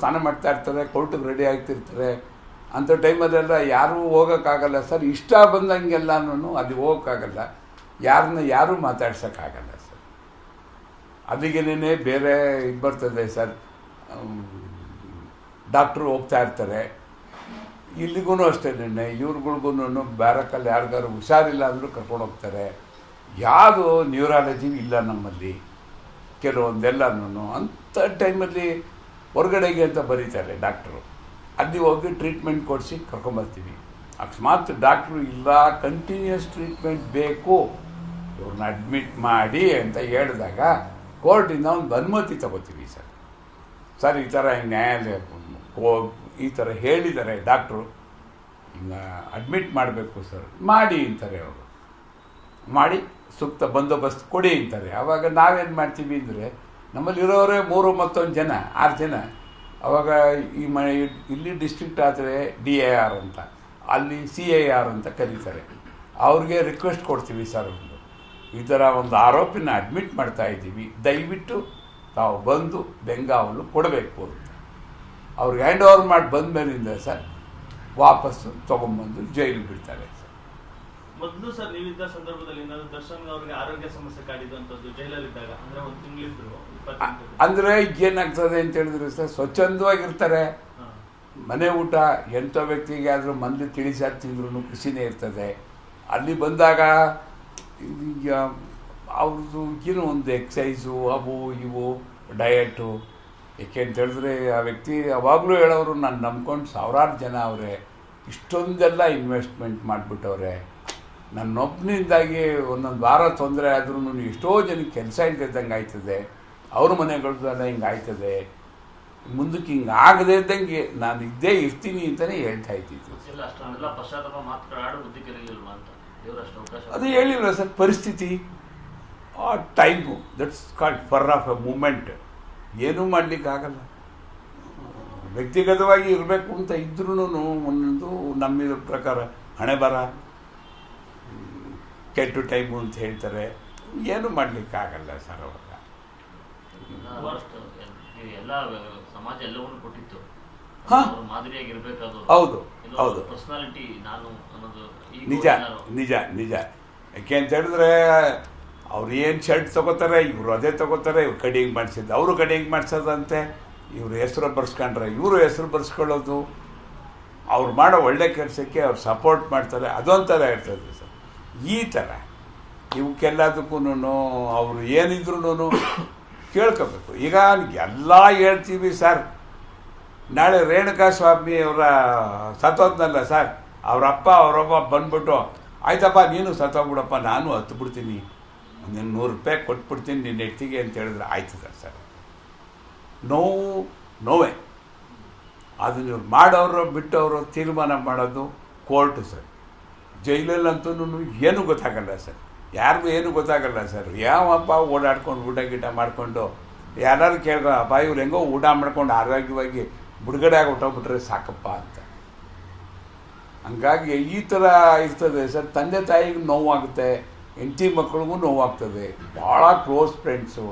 ಸ್ನಾನ ಮಾಡ್ತಾ ಇರ್ತಾರೆ, ಕೋರ್ಟಿಗೆ ರೆಡಿ ಆಗ್ತಿರ್ತಾರೆ. ಅಂಥ ಟೈಮಲ್ಲೆಲ್ಲ ಯಾರೂ ಹೋಗೋಕ್ಕಾಗಲ್ಲ ಸರ್. ಇಷ್ಟ ಬಂದಂಗೆಲ್ಲನೂ ಅಲ್ಲಿ ಹೋಗೋಕ್ಕಾಗಲ್ಲ, ಯಾರೂ ಮಾತಾಡ್ಸೋಕ್ಕಾಗಲ್ಲ ಸರ್. ಅಲ್ಲಿಗೇನೆ ಬೇರೆ ಇದು ಬರ್ತದೆ ಸರ್. ಡಾಕ್ಟ್ರು ಹೋಗ್ತಾ ಇರ್ತಾರೆ, ಇಲ್ಲಿಗೂ ಅಷ್ಟೇ. ಇವ್ರುಗಳಿಗೂ ಬ್ಯಾರಕಲ್ಲಿ ಯಾರಿಗಾರು ಹುಷಾರಿಲ್ಲ ಅಂದರೂ ಕರ್ಕೊಂಡು ಹೋಗ್ತಾರೆ. ಯಾವುದು ನ್ಯೂರಾಲಜಿ ಇಲ್ಲ ನಮ್ಮಲ್ಲಿ ಕೆಲವೊಂದೆಲ್ಲನೂ. ಅಂಥ ಟೈಮಲ್ಲಿ ಹೊರಗಡೆಗೆ ಅಂತ ಬರೀತಾರೆ ಡಾಕ್ಟ್ರು. ಅಲ್ಲಿ ಹೋಗಿ ಟ್ರೀಟ್ಮೆಂಟ್ ಕೊಡಿಸಿ ಕರ್ಕೊಂಬರ್ತೀವಿ. ಅಕಸ್ಮಾತ್ ಡಾಕ್ಟ್ರು ಇಲ್ಲ, ಕಂಟಿನ್ಯೂಸ್ ಟ್ರೀಟ್ಮೆಂಟ್ ಬೇಕು, ಇವ್ರನ್ನ ಅಡ್ಮಿಟ್ ಮಾಡಿ ಅಂತ ಹೇಳಿದಾಗ ಕೋರ್ಟಿಂದ ಒಂದು ಅನುಮತಿ ತಗೋತೀವಿ ಸರ್. ಸರ್ ಈ ಥರ ಹಿಂಗೆ ನ್ಯಾಯಾಲಯ ಈ ಥರ ಹೇಳಿದ್ದಾರೆ ಡಾಕ್ಟ್ರು, ಹಿಂಗೆ ಅಡ್ಮಿಟ್ ಮಾಡಬೇಕು ಸರ್, ಮಾಡಿ ಅಂತಾರೆ ಅವರು. ಮಾಡಿ ಸೂಕ್ತ ಬಂದೋಬಸ್ತ್ ಕೊಡಿ ಅಂತಾರೆ. ಆವಾಗ ನಾವೇನು ಮಾಡ್ತೀವಿ ಅಂದರೆ, ನಮ್ಮಲ್ಲಿರೋರೇ 3 ಜನ 6 ಜನ. ಆವಾಗ ಇಲ್ಲಿ ಡಿಸ್ಟ್ರಿಕ್ಟ್ ಆದರೆ DAR ಅಂತ, ಅಲ್ಲಿ CIR ಅಂತ ಕರೀತಾರೆ. ಅವ್ರಿಗೆ ರಿಕ್ವೆಸ್ಟ್ ಕೊಡ್ತೀವಿ ಸರ್, ಈ ಥರ ಒಂದು ಆರೋಪಿನ ಅಡ್ಮಿಟ್ ಮಾಡ್ತಾ ಇದ್ದೀವಿ, ದಯವಿಟ್ಟು ತಾವು ಬಂದು ಬೆಂಗಾವಲು ಕೊಡಬೇಕು ಅಂತ. ಅವ್ರಿಗೆ ಹ್ಯಾಂಡ್ ಓವರ್ ಮಾಡಿ ಬಂದ ಮೇಲಿಂದ ಸರ್ ವಾಪಸ್ಸು ತೊಗೊಂಬಂದು ಜೈಲಿಗೆ ಬಿಡ್ತಾರೆ ಸರ್. ಮೊದಲು ಸರ್ ನೀವಿದ್ದ ಸಂದರ್ಭದಲ್ಲಿ ದರ್ಶನ್ ಅವರಿಗೆ ಆರೋಗ್ಯ ಸಮಸ್ಯೆ ಕಾಡಿದಂಥದ್ದು ಜೈಲಲ್ಲಿದ್ದಾಗ, ಅಂದರೆ ಒಂದು ತಿಂಗಳಿದ್ರು. ಅಂದರೆ ಏನಾಗ್ತದೆ ಅಂತ ಹೇಳಿದ್ರೆ ಸರ್, ಸ್ವಚ್ಛಂದವಾಗಿರ್ತಾರೆ. ಮನೆ ಊಟ ಎಂಥ ವ್ಯಕ್ತಿಗೆ ಆದರೂ ಮನೇಲಿ ತಿಳಿಸಾದ ತಿಂದ್ರೂ ಖುಷಿನೇ ಇರ್ತದೆ. ಅಲ್ಲಿ ಬಂದಾಗ ಅವ್ರದ್ದು ಏನೋ ಒಂದು ಎಕ್ಸಸೈಸು, ಅವು ಇವು ಡಯಟು. ಏಕೆ ಅಂತ ಹೇಳಿದ್ರೆ ಆ ವ್ಯಕ್ತಿ ಯಾವಾಗಲೂ ಹೇಳೋರು, ನಾನು ನಂಬ್ಕೊಂಡು 1000 ಜನ ಅವರೇ, ಇಷ್ಟೊಂದೆಲ್ಲ ಇನ್ವೆಸ್ಟ್ಮೆಂಟ್ ಮಾಡಿಬಿಟ್ಟವ್ರೆ, ನನ್ನೊಬ್ಬನಿಂದಾಗಿ ಒಂದೊಂದು ವಾರ ತೊಂದರೆ ಆದ್ರೂ ಎಷ್ಟೋ ಜನಕ್ಕೆ ಕೆಲಸ ಇಲ್ದಿದ್ದಂಗೆ ಆಯ್ತದೆ, ಅವ್ರ ಮನೆಗಳ್ದೆಲ್ಲ ಹಿಂಗೆ ಆಯ್ತದೆ, ಮುಂದಕ್ಕೆ ಹಿಂಗೆ ಆಗದೇ ಇದ್ದಂಗೆ ನಾನು ಇದ್ದೇ ಇರ್ತೀನಿ ಅಂತಲೇ ಹೇಳ್ತಾ ಇದ್ದಿದ್ದು. ಅದು ಹೇಳಿಲ್ಲ ಸರ್, ಪರಿಸ್ಥಿತಿ, ಆ time, that's called fur of a moment. ಏನೂ ಮಾಡಲಿಕ್ಕಾಗಲ್ಲ. ವ್ಯಕ್ತಿಗತವಾಗಿ ಇರಬೇಕು ಅಂತ ಇದ್ರೂ ಒಂದೊಂದು ನಮ್ಮಿದ್ರ ಪ್ರಕಾರ ಹಣೆ ಬರ, ಕೆಟ್ಟ ಟೈಮು ಅಂತ ಹೇಳ್ತಾರೆ, ಏನು ಮಾಡಲಿಕ್ಕಾಗಲ್ಲ ಸರ್. ಅವಾಗ ಸಮಾಜ ಎಲ್ಲವನ್ನೂ ಕೊಟ್ಟಿತ್ತು, ಮಾದರಿಯಾಗಿರ್ಬೇಕಾದ್ರು. ಹೌದು ಹೌದು, ಪರ್ಸನಾಲಿಟಿ ನಾನು ಅನ್ನೋದು ನಿಜ ನಿಜ ನಿಜ. ಯಾಕೆ ಅಂತ ಹೇಳಿದ್ರೆ ಅವ್ರು ಏನು ಶರ್ಟ್ ತೊಗೋತಾರೆ, ಇವರು ಅದೇ ತೊಗೋತಾರೆ. ಇವ್ರು ಕಡಿಂಗ್ ಮಾಡಿಸಿದ್ದು, ಅವರು ಕಡಿಂಗ್ ಮಾಡಿಸೋದಂತೆ, ಇವರು ಹೆಸರು ಬರ್ಸ್ಕೊಂಡ್ರೆ ಇವರು ಹೆಸರು ಬರ್ಸ್ಕೊಳ್ಳೋದು, ಅವ್ರು ಮಾಡೋ ಒಳ್ಳೆ ಕೆಲಸಕ್ಕೆ ಅವ್ರು ಸಪೋರ್ಟ್ ಮಾಡ್ತಾರೆ, ಅದೊಂಥರ ಇರ್ತದೆ ಸರ್. ಈ ಥರ ಇವಕ್ಕೆಲ್ಲದಕ್ಕೂ ಅವರು ಏನಿದ್ರು ಕೇಳ್ಕೋಬೇಕು. ಈಗ ಎಲ್ಲ ಹೇಳ್ತೀವಿ ಸರ್. ನಾಳೆ ರೇಣುಕಾ ಸ್ವಾಮಿ ಅವರ ಸತ್ತೋದ್ನಲ್ಲ ಸರ್, ಅವರಪ್ಪ ಅವರೊಬ್ಬ ಬಂದ್ಬಿಟ್ಟು, ಆಯ್ತಪ್ಪ ನೀನು ಸತ್ತೋಗ್ಬಿಡಪ್ಪ, ನಾನು ಹತ್ತು ಬಿಡ್ತೀನಿ, ನೀನು 100 ರೂಪಾಯಿ ಕೊಟ್ಬಿಡ್ತೀನಿ ನಿನ್ನ ಹೆಂಡ್ತಿಗೆ ಅಂತ ಹೇಳಿದ್ರೆ ಆಯ್ತದ ಸರ್? ನೋವೇ. ಅದನ್ನು ಇವ್ರು ಮಾಡೋರು ಬಿಟ್ಟವರು ತೀರ್ಮಾನ ಮಾಡೋದು ಕೋರ್ಟು ಸರ್. ಜೈಲಲ್ಲಂತೂ ಏನೂ ಗೊತ್ತಾಗಲ್ಲ ಸರ್, ಯಾರಿಗೂ ಏನೂ ಗೊತ್ತಾಗಲ್ಲ ಸರ್. ಯಾವಪ್ಪ ಓಡಾಡ್ಕೊಂಡು ಊಟ ಗೀಟ ಮಾಡಿಕೊಂಡು ಯಾರು ಕೇಳ್ಕೊ, ಅಪ್ಪ ಇವ್ರು ಹೆಂಗೋ ಊಟ ಮಾಡ್ಕೊಂಡು ಆರೋಗ್ಯವಾಗಿ ಬಿಡುಗಡೆ ಆಗಿ ಹೊಟ್ಟೋಗ್ಬಿಟ್ರೆ ಸಾಕಪ್ಪ ಅಂತ. ಹಂಗಾಗಿ ಈ ಥರ ಇರ್ತದೆ ಸರ್. ತಂದೆ ತಾಯಿಗೂ ನೋವಾಗುತ್ತೆ, ಹೆಂಡತಿ ಮಕ್ಕಳಿಗೂ ನೋವಾಗ್ತದೆ. ಭಾಳ ಕ್ಲೋಸ್ ಫ್ರೆಂಡ್ಸು